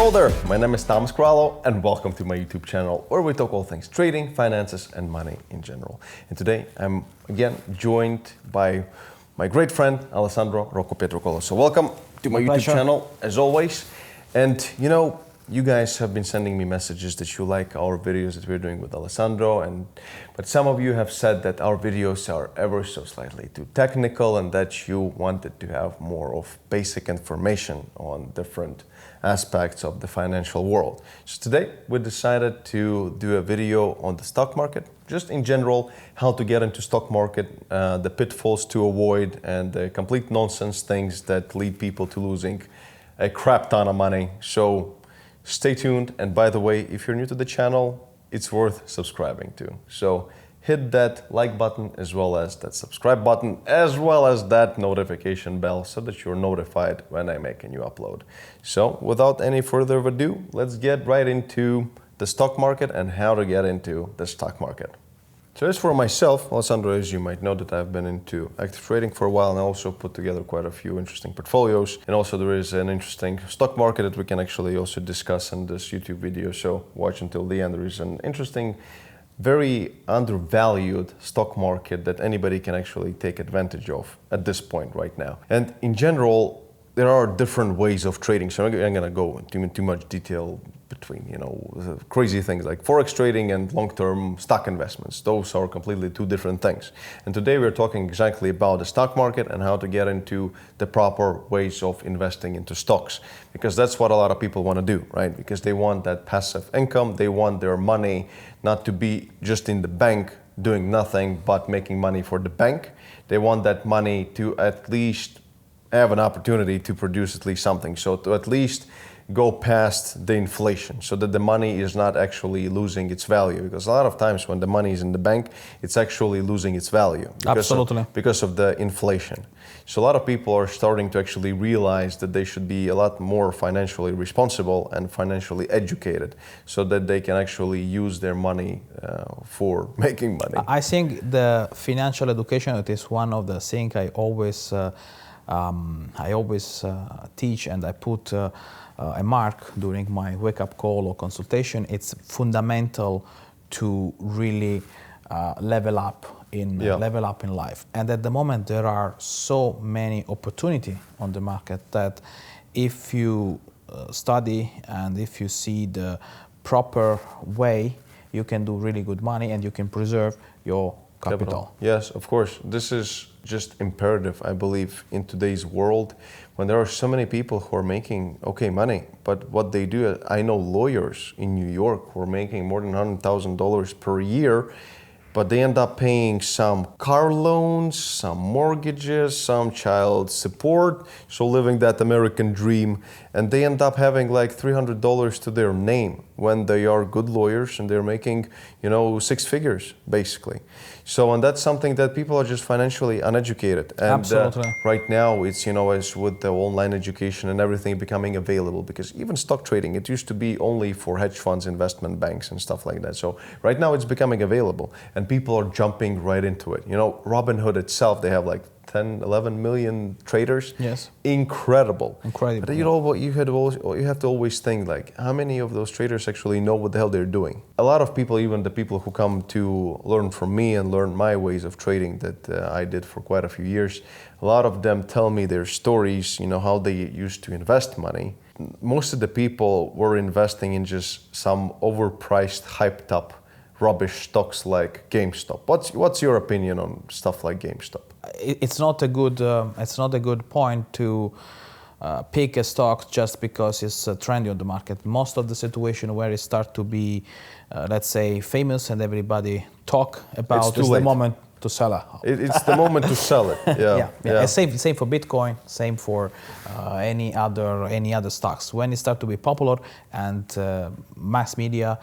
Hello there, my name is Thomas Krallo and welcome to my YouTube channel where we talk all things trading, finances and money in general. And today I'm again joined by my great friend Alessandro Pietrocola. So welcome to my YouTube channel as always. And you guys have been sending me messages that you like our videos that we're doing with Alessandro, but some of you have said that our videos are ever so slightly too technical and that you wanted to have more of basic information on different aspects of the financial world. So today we decided to do a video on the stock market, just in general, how to get into stock market, the pitfalls to avoid and the complete nonsense things that lead people to losing a crap ton of money. So stay tuned, and by the way, if you're new to the channel, it's worth subscribing to. So hit that like button as well as that subscribe button, as well as that notification bell so that you're notified when I make a new upload. So without any further ado, let's get right into the stock market and how to get into the stock market. So as for myself, Alessandro, as you might know, that I've been into active trading for a while and I also put together quite a few interesting portfolios. And also there is an interesting stock market that we can actually also discuss in this YouTube video. So watch until the end. There is an interesting, very undervalued stock market that anybody can actually take advantage of at this point right now. And in general, there are different ways of trading. So I'm going to go into too much detail between, crazy things like forex trading and long-term stock investments. Those are completely two different things. And today we're talking exactly about the stock market and how to get into the proper ways of investing into stocks. Because that's what a lot of people want to do, right? Because they want that passive income. They want their money not to be just in the bank doing nothing but making money for the bank. They want that money to at least have an opportunity to produce at least something. So to at least go past the inflation so that the money is not actually losing its value, because a lot of times when the money is in the bank, it's actually losing its value because of the inflation. So a lot of people are starting to actually realize that they should be a lot more financially responsible and financially educated so that they can actually use their money for making money. I think the financial education, it is one of the things I always teach, and I put a mark during my wake-up call or consultation. It's fundamental to really level up in life. And at the moment, there are so many opportunities on the market that if you study and if you see the proper way, you can do really good money and you can preserve your capital. Yes, of course. This is just imperative, I believe, in today's world when there are so many people who are making money, but what they do, I know lawyers in New York who are making more than $100,000 per year, but they end up paying some car loans, some mortgages, some child support, so living that American dream, and they end up having like $300 to their name when they are good lawyers and they're making, six figures basically. So, and that's something that people are just financially uneducated. And Absolutely. Right now it's, as with the online education and everything becoming available, because even stock trading, it used to be only for hedge funds, investment banks and stuff like that. So right now it's becoming available and people are jumping right into it. Robinhood itself, they have like 10, 11 million traders. Yes. Incredible. Incredible. But you have to always think like, how many of those traders actually know what the hell they're doing? A lot of people, even the people who come to learn from me and learn my ways of trading that I did for quite a few years, a lot of them tell me their stories, how they used to invest money. Most of the people were investing in just some overpriced, hyped up rubbish stocks like GameStop. What's your opinion on stuff like GameStop? It's not a good point to pick a stock just because it's trendy on the market. Most of the situation where it start to be, let's say, famous and everybody talk about is the moment to sell it. It's the moment to sell it. Yeah. Same for Bitcoin. Same for any other stocks. When it start to be popular and mass media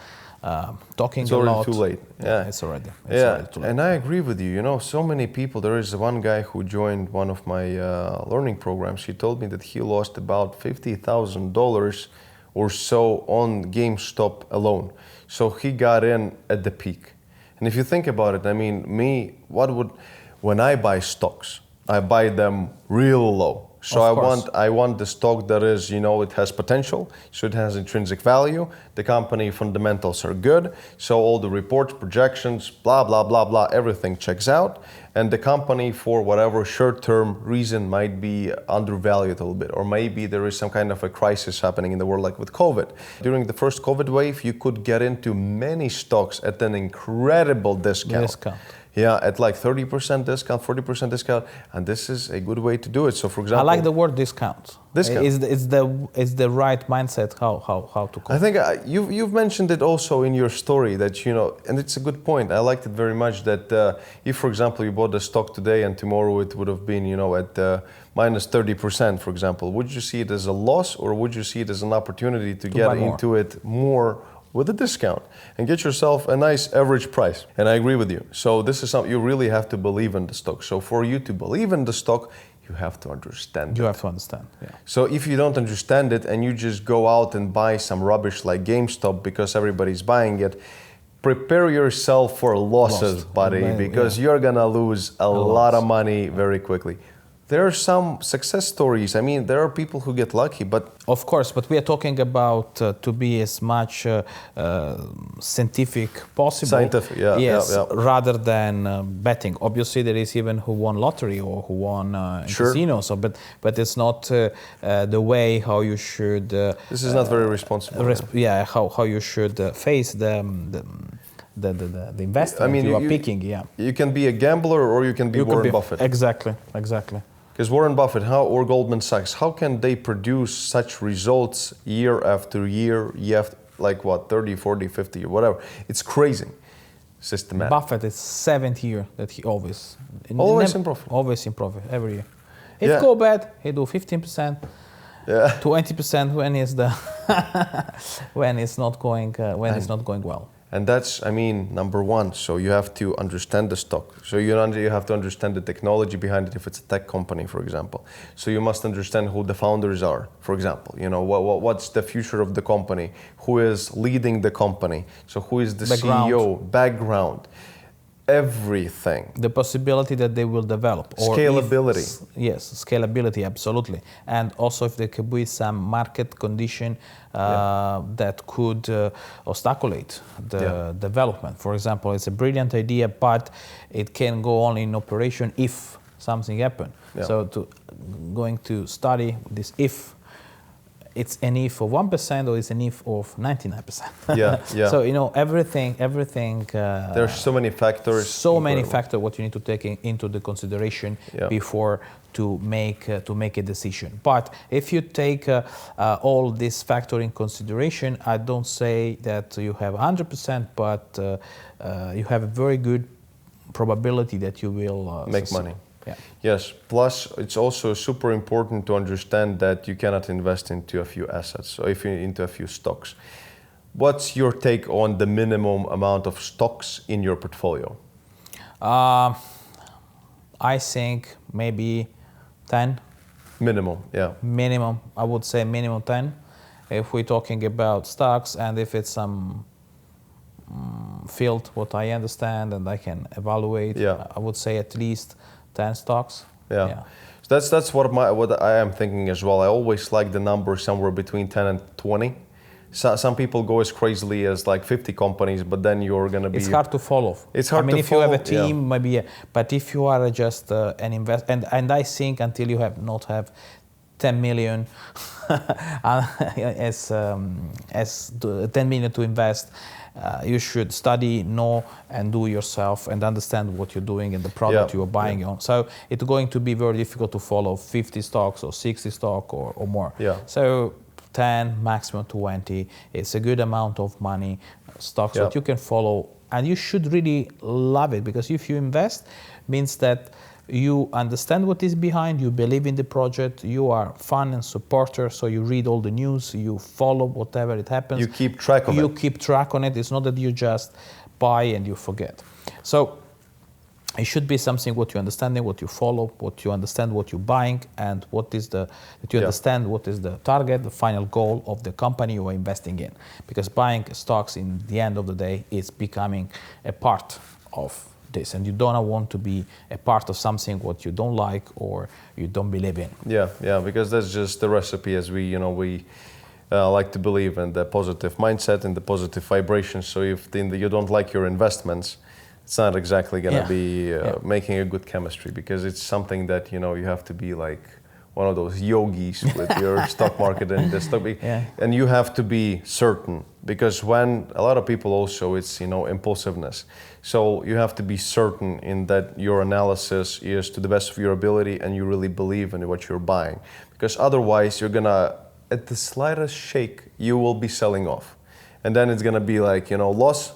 talking a lot, it's already too late. Yeah, it's already too late. And I agree with you. So many people. There is one guy who joined one of my learning programs. He told me that he lost about $50,000 or so on GameStop alone. So he got in at the peak. And if you think about it, I mean, when I buy stocks, I buy them real low. So I want the stock that is, it has potential, so it has intrinsic value. The company fundamentals are good, so all the reports, projections, blah, blah, blah, blah, everything checks out. And the company, for whatever short-term reason, might be undervalued a little bit, or maybe there is some kind of a crisis happening in the world, like with COVID. During the first COVID wave, you could get into many stocks at an incredible discount. Yeah, at like 30% discount, 40% discount, and this is a good way to do it. So, for example, I like the word discount. Discount. It's the right mindset how to call it. I think you've mentioned it also in your story that, and it's a good point. I liked it very much that if, for example, you bought the stock today and tomorrow it would have been, at minus 30%, for example, would you see it as a loss, or would you see it as an opportunity to get into it more with a discount and get yourself a nice average price? And I agree with you. So this is something you really have to believe in the stock. So for you to believe in the stock, you have to understand it. You have to understand, yeah. So if you don't understand it and you just go out and buy some rubbish like GameStop because everybody's buying it, prepare yourself for losses, buddy, because you're gonna lose a lot of money very quickly. There are some success stories. I mean, there are people who get lucky, but... Of course, but we are talking about to be as much scientific possible. Scientific, yeah. Yes, yeah. rather than betting. Obviously, there is even who won lottery or who won in casinos. So, but it's not the way how you should... this is not very responsible. How you should face the investment you are picking, You can be a gambler or you can be Warren Buffett. Exactly. Because Warren Buffett or Goldman Sachs, how can they produce such results year after year, like what, 30, 40, 50 or whatever? It's crazy. Systematic. Buffett is 7th year that he always in profit. Always in profit, every year. If it go bad, he do 15%, 20% when it's when it's not going well. And that's, number one. So you have to understand the stock. So you have to understand the technology behind it if it's a tech company, for example. So you must understand who the founders are, for example. What's the future of the company? Who is leading the company? So who is the CEO? Background. Everything. The possibility that they will develop. Scalability. Yes, scalability, absolutely. And also if there could be some market condition that could obstaculate the development. For example, it's a brilliant idea, but it can go only in operation if something happens. Yeah. So going to study this if, it's an if of 1% or it's an if of 99%. Yeah. So everything. There are so many factors. So many factors what you need to take into the consideration before to make a decision. But if you take all this factor in consideration, I don't say that you have 100%, but you have a very good probability that you will make money. Yeah. Yes, plus it's also super important to understand that you cannot invest into a few assets, so if you're into a few stocks. What's your take on the minimum amount of stocks in your portfolio? I think maybe 10. Minimum, yeah. Minimum, I would say minimum 10. If we're talking about stocks and if it's some field what I understand and I can evaluate, I would say at least 10 stocks. Yeah. So that's what I am thinking as well. I always like the number somewhere between 10 and 20. So, some people go as crazily as like 50 companies, but then you're going to be... It's hard to follow. It's hard to follow. If you have a team, maybe... But if you are just an investor... And I think until you have 10 million as 10 million to invest, you should study, know, and do yourself and understand what you're doing and the product you're buying on. So it's going to be very difficult to follow 50 stocks or 60 stocks or more. So 10, maximum 20. It's a good amount of money, stocks that you can follow. And you should really love it, because if you invest, means that you understand what is behind, you believe in the project, you are fan and supporter, so you read all the news, you follow whatever it happens. You keep track of it. You keep track on it. It's not that you just buy and you forget. So it should be something what you understand, what you follow, what you understand, what you're buying, and what is that you understand what is the target, the final goal of the company you are investing in. Because buying stocks in the end of the day is becoming a part of this, and you don't want to be a part of something what you don't like or you don't believe in. Yeah, because that's just the recipe, as we like to believe in the positive mindset and the positive vibrations. So if you don't like your investments, it's not exactly going to be making a good chemistry, because it's something that you have to be like one of those yogis with your stock market and the stock, and you have to be certain, because when a lot of people also, it's impulsiveness. So you have to be certain in that your analysis is to the best of your ability and you really believe in what you're buying, because otherwise you're gonna, at the slightest shake, you will be selling off. And then it's gonna be like, loss.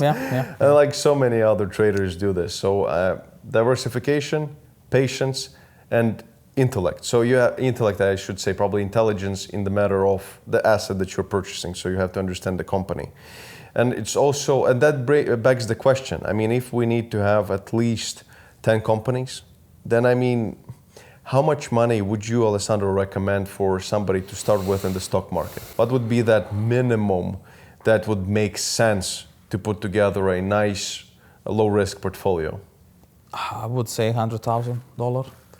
And like so many other traders do this. So diversification, patience, and intellect. So you have intellect, I should say, probably intelligence in the matter of the asset that you're purchasing. So you have to understand the company. And it's also, and that begs the question. I mean, if we need to have at least 10 companies, then how much money would you, Alessandro, recommend for somebody to start with in the stock market? What would be that minimum that would make sense to put together a nice, low-risk portfolio? I would say $100,000.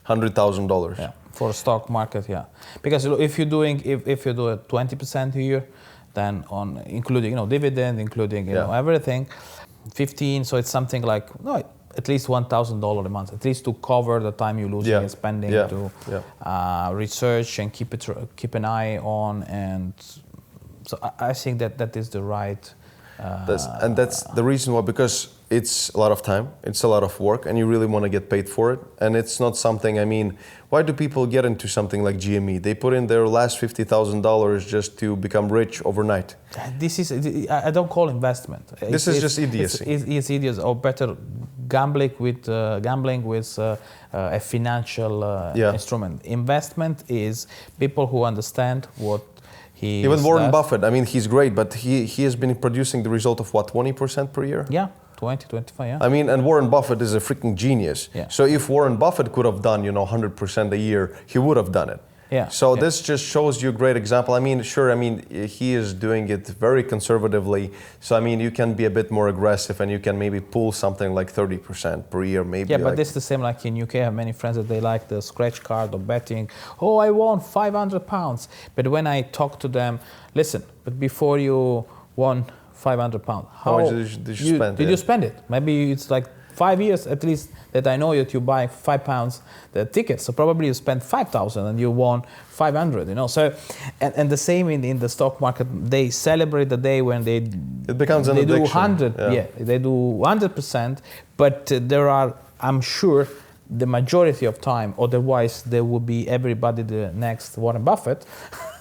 $100,000. Yeah, for a stock market, yeah. Because if you do it 20% a year, then on including dividend, including everything, 15. So it's something like at least $1,000 a month, at least to cover the time you lose in spending to research and keep an eye on. And so I think that is the right. And that's the reason why, because it's a lot of time, it's a lot of work, and you really want to get paid for it. And it's not something, why do people get into something like GME? They put in their last $50,000 just to become rich overnight. This is, I don't call investment. This is just idiocy. It's idiocy, or better, gambling with a financial instrument. Investment is people who understand what even Warren Buffett, he's great, but he has been producing the result of what, 20% per year? Yeah, 20, 25, yeah. And Warren Buffett is a freaking genius. Yeah. So if Warren Buffett could have done, 100% a year, he would have done it. Yeah. So this just shows you a great example. He is doing it very conservatively. So, you can be a bit more aggressive and you can maybe pull something like 30% per year, maybe. Yeah, but this is the same like in UK. I have many friends that they like the scratch card or betting. Oh, I won £500. But when I talk to them, listen, but before you won £500, how much did you spend? Did you spend it? Maybe it's like 5 years at least that I know that you buy £5 the ticket. So probably you spent 5,000 and you won 500. So, and the same in the stock market. They celebrate the day when they do 100. They do 100%. But there are, I'm sure, the majority of time. Otherwise, there would be everybody the next Warren Buffett.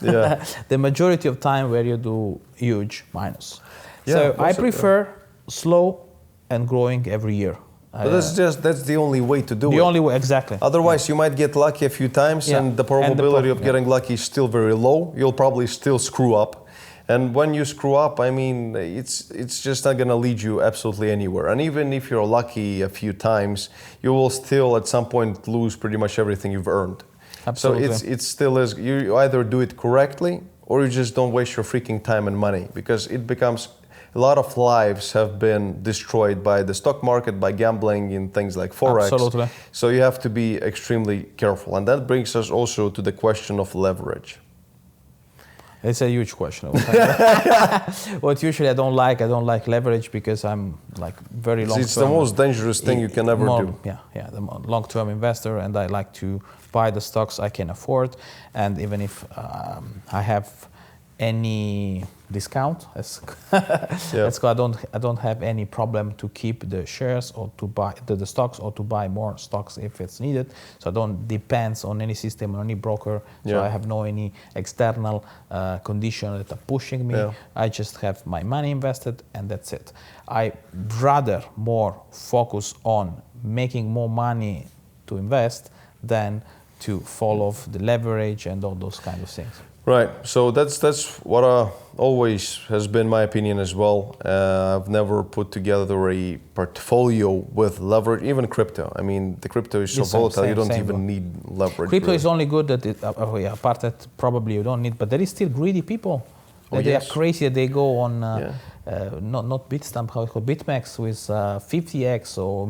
Yeah. The majority of time where you do huge minus. Yeah, so I prefer slow and growing every year. But that's the only way to do it. The only way, exactly. Otherwise, you might get lucky a few times, and the probability of getting lucky is still very low. You'll probably still screw up, and when you screw up, it's just not going to lead you absolutely anywhere. And even if you're lucky a few times, you will still at some point lose pretty much everything you've earned. Absolutely. So it still is. You either do it correctly, or you just don't waste your freaking time and money, because it becomes. A lot of lives have been destroyed by the stock market, by gambling in things like Forex. Absolutely. So you have to be extremely careful. And that brings us also to the question of leverage. It's a huge question. What usually I don't like leverage, because I'm like very long-term. It's the most dangerous thing you can ever do. Yeah, the long-term investor, and I like to buy the stocks I can afford. And even if I have any discount, I don't have any problem to keep the shares or to buy the stocks, or to buy more stocks if it's needed. So I don't depend on any system or any broker. So I have no any external condition that are pushing me. I just have my money invested, and that's it. I rather more focus on making more money to invest than to follow the leverage and all those kind of things. Right. So that's what always has been my opinion as well. I've never put together a portfolio with leverage, even crypto. The crypto is so volatile, you don't even need leverage. Crypto is only good that apart that probably you don't need, but there is still greedy people. They are crazy. They go on not Bitstamp, how it's called, BitMEX with 50x or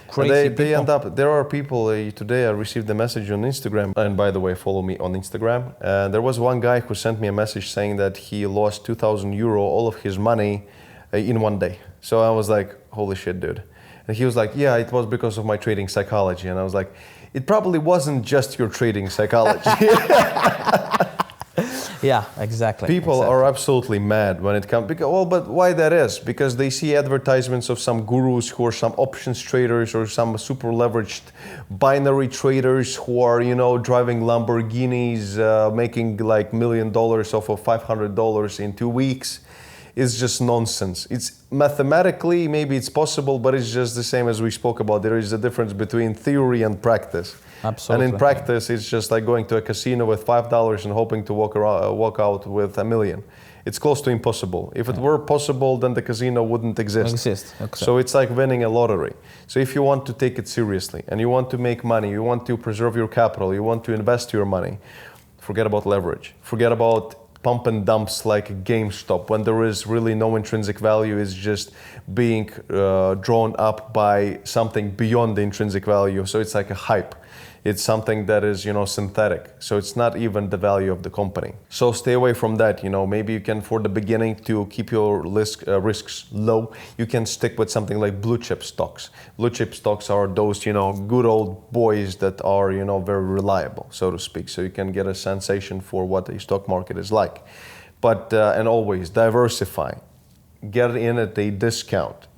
crazy They end up. There are people. Today I received a message on Instagram, and by the way, follow me on Instagram. There was one guy who sent me a message saying that he lost 2,000 euro, all of his money, in one day. So I was like, holy shit, dude. And he was like, yeah, it was because of my trading psychology. And I was like, it probably wasn't just your trading psychology. Yeah, exactly. People are absolutely mad when it comes. But why that is? Because they see advertisements of some gurus who are some options traders or some super leveraged binary traders who are, driving Lamborghinis, making like $1 million off of $500 in 2 weeks. It's just nonsense. It's mathematically, maybe it's possible, but it's just the same as we spoke about. There is a difference between theory and practice. Absolutely. And in practice, it's just like going to a casino with $5 and hoping to walk out with $1 million. It's close to impossible. If it were possible, then the casino wouldn't exist. Okay. So it's like winning a lottery. So if you want to take it seriously and you want to make money, you want to preserve your capital, you want to invest your money, forget about leverage. Forget about pump and dumps like GameStop when there is really no intrinsic value. It's just being drawn up by something beyond the intrinsic value. So it's like a hype. It's something that is, synthetic. So it's not even the value of the company. So stay away from that. Maybe you can, for the beginning, to keep your risks low, you can stick with something like blue chip stocks. Blue chip stocks are those, good old boys that are, very reliable, so to speak. So you can get a sensation for what a stock market is like. But, and always diversify. Get in at a discount,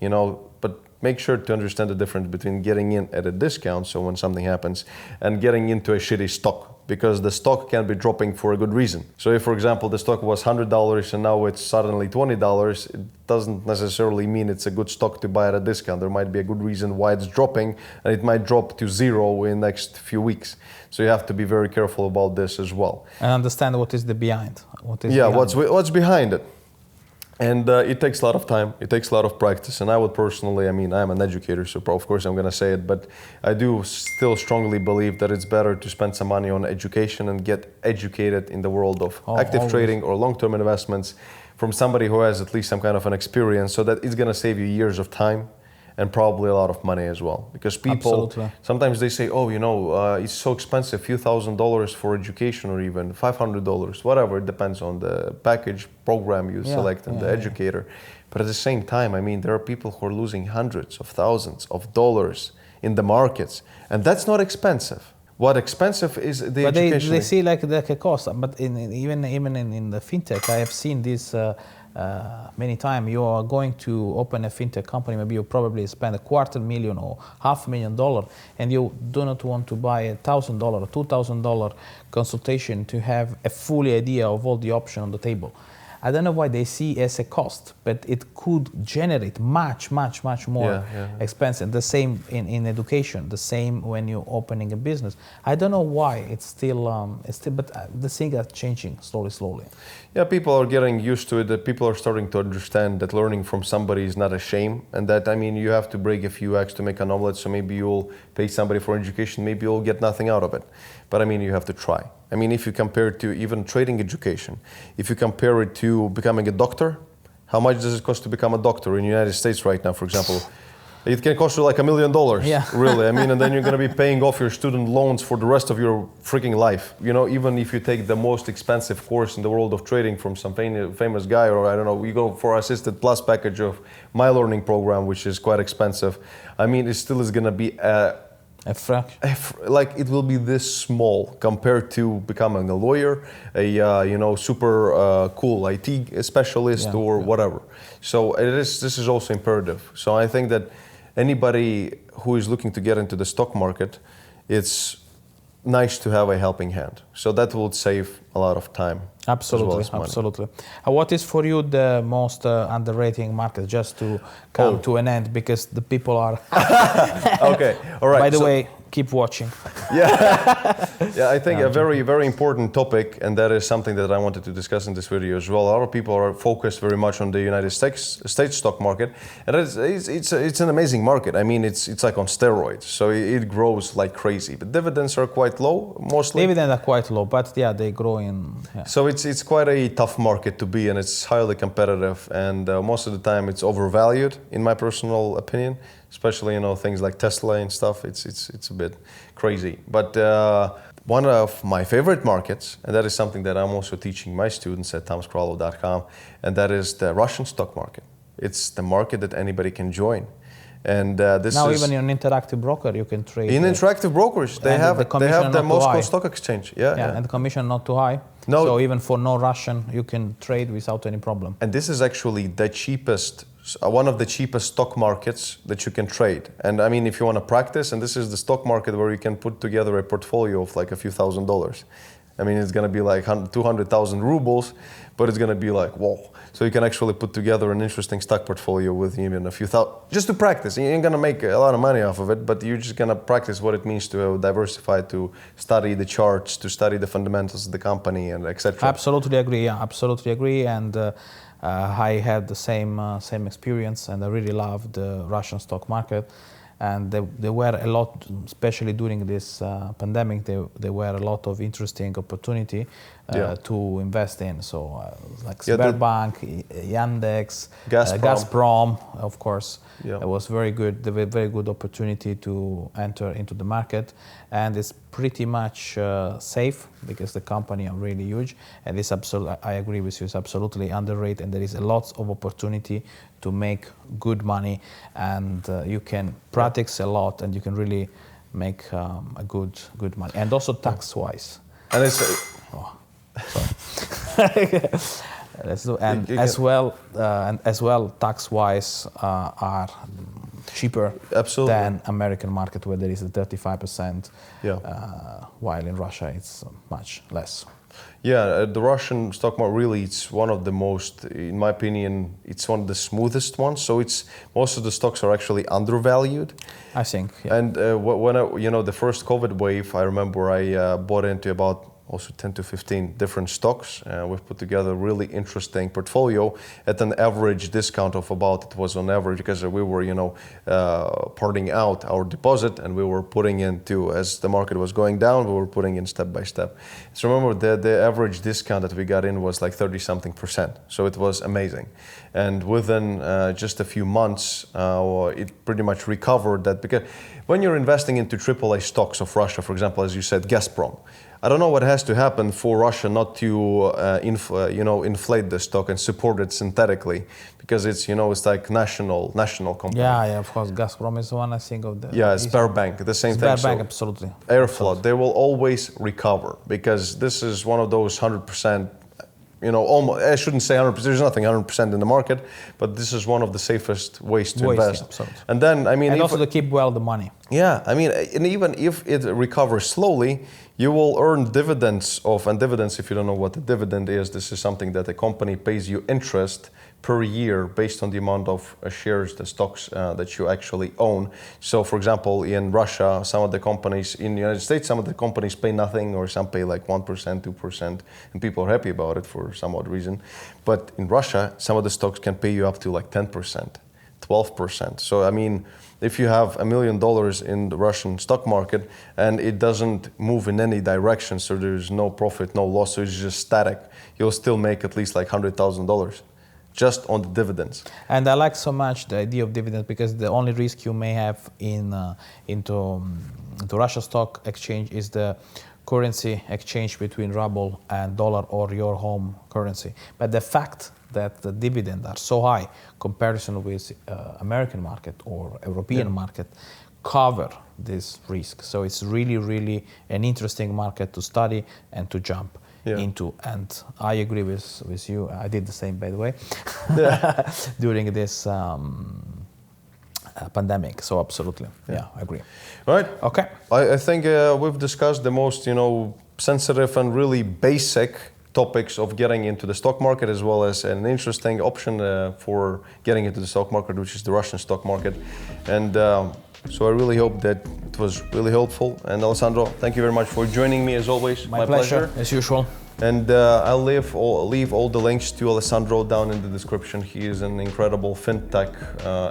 but make sure to understand the difference between getting in at a discount, so when something happens, and getting into a shitty stock, because the stock can be dropping for a good reason. So if, for example, the stock was $100 and now it's suddenly $20, it doesn't necessarily mean it's a good stock to buy at a discount. There might be a good reason why it's dropping, and it might drop to zero in the next few weeks. So you have to be very careful about this as well. And understand what is the behind. What's behind it. And it takes a lot of time, it takes a lot of practice, and I would personally, I'm an educator, so of course I'm gonna say it, but I do still strongly believe that it's better to spend some money on education and get educated in the world of active trading or long-term investments from somebody who has at least some kind of an experience, so that it's gonna save you years of time and probably a lot of money as well. Because people, sometimes they say, it's so expensive, few $1,000s for education, or even $500, whatever, it depends on the package program you select and the educator. But at the same time, there are people who are losing hundreds of thousands of dollars in the markets, and that's not expensive. What expensive is the education. They see like a cost, but even in the fintech, I have seen this many times. You are going to open a fintech company, maybe you probably spend $250,000 or $500,000, and you do not want to buy $1,000 or $2,000 consultation to have a full idea of all the options on the table. I don't know why they see as a cost, but it could generate much more expensive. The same in education, the same when you're opening a business. I don't know why it's still, but the things are changing slowly. Yeah, people are getting used to it. That people are starting to understand that learning from somebody is not a shame, and that you have to break a few eggs to make an omelet. So maybe you'll pay somebody for education, maybe you'll get nothing out of it. But you have to try. If you compare it to even trading education, if you compare it to becoming a doctor, how much does it cost to become a doctor in the United States right now, for example? It can cost you like $1 million, really. And then you're going to be paying off your student loans for the rest of your freaking life. Even if you take the most expensive course in the world of trading from some famous guy, or I don't know, you go for Assisted Plus package of my learning program, which is quite expensive. It still is going to be a fraction. Like it will be this small compared to becoming a lawyer, a super cool IT specialist or whatever. So this is also imperative. So I think that anybody who is looking to get into the stock market, it's nice to have a helping hand. So that will save a lot of time. Absolutely, as well as absolutely. What is for you the most underrated market, just to come to an end, because the people are... Okay, all right. By the way, keep watching. Yeah, I think a very, very important topic, and that is something that I wanted to discuss in this video as well. A lot of people are focused very much on the United States stock market, and it's an amazing market. I mean, it's like on steroids, so it grows like crazy. But dividends are quite low, mostly. Dividends are quite low, but yeah, they grow in. Yeah. So it's quite a tough market to be in. It's highly competitive, and most of the time it's overvalued, in my personal opinion. Especially, things like Tesla and stuff. It's a bit crazy. But one of my favorite markets, and that is something that I'm also teaching my students at tomskralo.com, and that is the Russian stock market. It's the market that anybody can join. And this now is even in an interactive broker you can trade. In interactive brokers, they have the Moscow Stock Exchange. Yeah, and the commission not too high. No. So even for no Russian, you can trade without any problem. And this is actually the cheapest, one of the cheapest stock markets that you can trade. And I mean, if you want to practice, and this is the stock market where you can put together a portfolio of like a few $1,000s. I mean, it's going to be like 200,000 rubles, but it's going to be like, whoa. So you can actually put together an interesting stock portfolio with even a few thousand, just to practice. You ain't going to make a lot of money off of it, but you're just going to practice what it means to diversify, to study the charts, to study the fundamentals of the company, and etc. Absolutely agree. Yeah, absolutely agree. And I had the same experience, and I really loved the Russian stock market. And there were a lot, especially during this pandemic, there were a lot of interesting opportunity to invest in. So like Sberbank, Yandex, Gazprom, of course. Yeah. It was very good. There were very good opportunity to enter into the market, and it's pretty much safe because the company are really huge. And it's I agree with you. It's absolutely underrated, and there is a lot of opportunity to make good money, and you can practice a lot, and you can really make a good money, and also tax wise. And it's and as well tax wise are cheaper than American market, where there is a 35%, while in Russia it's much less. Yeah, the Russian stock market really, it's one of the most, in my opinion, it's one of the smoothest ones. So most of the stocks are actually undervalued, I think. Yeah. And when the first COVID wave, I remember I bought into about also 10 to 15 different stocks. We've put together a really interesting portfolio at an average discount of about, it was on average, because we were, parting out our deposit, and we were putting into, as the market was going down, we were putting in step by step. So remember, the average discount that we got in was like 30-something%. So it was amazing. And within just a few months, it pretty much recovered that, because when you're investing into AAA stocks of Russia, for example, as you said, Gazprom, I don't know what has to happen for Russia not to inflate the stock and support it synthetically, because it's it's like national company. Yeah, of course. Gazprom is one, I think, of the. Yeah, Sberbank, the same thing. Sberbank, absolutely. Airflow, they will always recover, because this is one of those 100%. Almost, I shouldn't say 100%. There's nothing 100% in the market, but this is one of the safest ways to invest. Absolutely. And then, and also to keep well the money. Yeah, and even if it recovers slowly, you will earn dividends and dividends, if you don't know what a dividend is, this is something that a company pays you interest per year based on the amount of shares, the stocks that you actually own. So, for example, in Russia, some of the companies, in the United States, some of the companies pay nothing, or some pay like 1%, 2%, and people are happy about it for some odd reason. But in Russia, some of the stocks can pay you up to like 10%, 12%. So, if you have $1 million in the Russian stock market and it doesn't move in any direction, so there's no profit, no loss, so it's just static, you'll still make at least like $100,000 just on the dividends. And I like so much the idea of dividends, because the only risk you may have into Russia stock exchange is the currency exchange between ruble and dollar, or your home currency. But the fact that the dividends are so high comparison with American market or European market cover this risk. So it's really, really an interesting market to study and to jump into. And I agree with you. I did the same, by the way, during this pandemic. So absolutely, I agree. Right. Okay. I think we've discussed the most, sensitive and really basic topics of getting into the stock market, as well as an interesting option for getting into the stock market, which is the Russian stock market. And So I really hope that it was really helpful. And Alessandro, thank you very much for joining me as always. My pleasure, as usual. And I'll leave all the links to Alessandro down in the description. He is an incredible fintech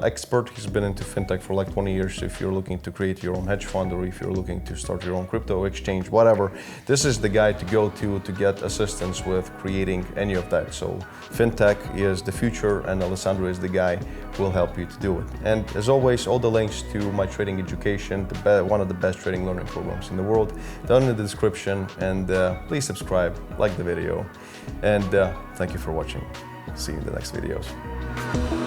expert. He's been into fintech for like 20 years. If you're looking to create your own hedge fund, or if you're looking to start your own crypto exchange, whatever, this is the guy to go to get assistance with creating any of that. So fintech is the future, and Alessandro is the guy who will help you to do it. And as always, all the links to my trading education, one of the best trading learning programs in the world, down in the description. And please subscribe, like the video, and thank you for watching. See you in the next videos.